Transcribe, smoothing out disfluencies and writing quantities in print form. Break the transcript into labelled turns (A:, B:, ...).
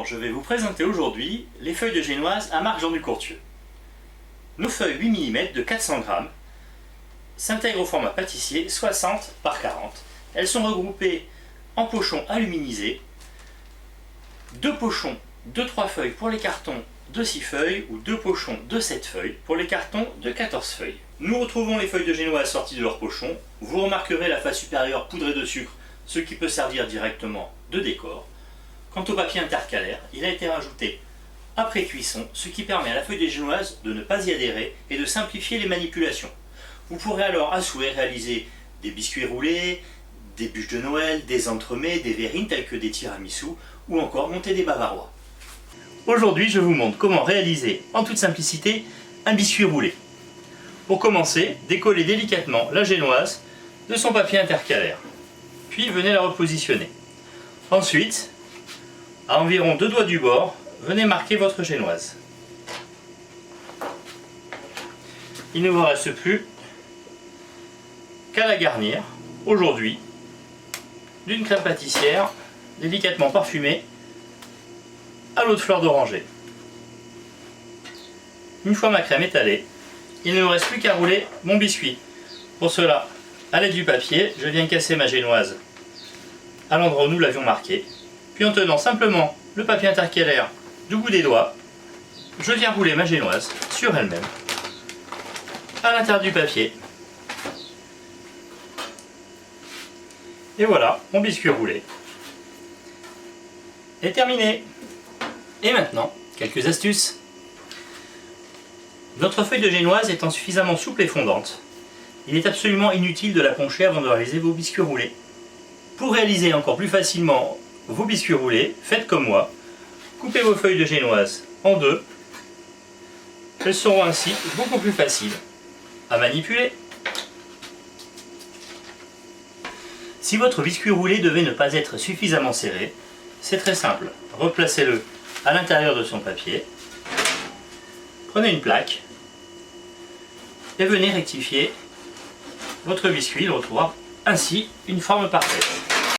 A: je vais vous présenter aujourd'hui les feuilles de génoise à marque Jean du Courtieu. Nos feuilles 8 mm de 400 g s'intègrent au format pâtissier 60 par 40. Elles sont regroupées en pochons aluminisés, 2 pochons de 3 feuilles pour les cartons de 6 feuilles ou 2 pochons de 7 feuilles pour les cartons de 14 feuilles. Nous retrouvons les feuilles de génoise sorties de leur pochon. Vous remarquerez la face supérieure poudrée de sucre, ce qui peut servir directement de décor. Quant au papier intercalaire, il a été rajouté après cuisson, ce qui permet à la feuille de génoise de ne pas y adhérer et de simplifier les manipulations. Vous pourrez alors à souhait réaliser des biscuits roulés, des bûches de Noël, des entremets, des verrines telles que des tiramisu ou encore monter des bavarois. Aujourd'hui, je vous montre comment réaliser en toute simplicité un biscuit roulé. Pour commencer, décollez délicatement la génoise de son papier intercalaire, puis venez la repositionner. Ensuite, à environ 2 doigts du bord, venez marquer votre génoise. Il ne vous reste plus qu'à la garnir, aujourd'hui, d'une crème pâtissière délicatement parfumée à l'eau de fleur d'oranger. Une fois ma crème étalée, il ne me reste plus qu'à rouler mon biscuit. Pour cela, à l'aide du papier, je viens casser ma génoise à l'endroit où nous l'avions marqué. Puis en tenant simplement le papier intercalaire du bout des doigts, je viens rouler ma génoise sur elle-même, à l'intérieur du papier. Et voilà, mon biscuit roulé est terminé. Et maintenant, quelques astuces. Notre feuille de génoise étant suffisamment souple et fondante, il est absolument inutile de la poncher avant de réaliser vos biscuits roulés. Pour réaliser encore plus facilement vos biscuits roulés, faites comme moi. Coupez vos feuilles de génoise en deux. Elles seront ainsi beaucoup plus faciles à manipuler. Si votre biscuit roulé devait ne pas être suffisamment serré, c'est très simple. Replacez-le à l'intérieur de son papier. Prenez une plaque et venez rectifier votre biscuit. Il retrouvera ainsi une forme parfaite.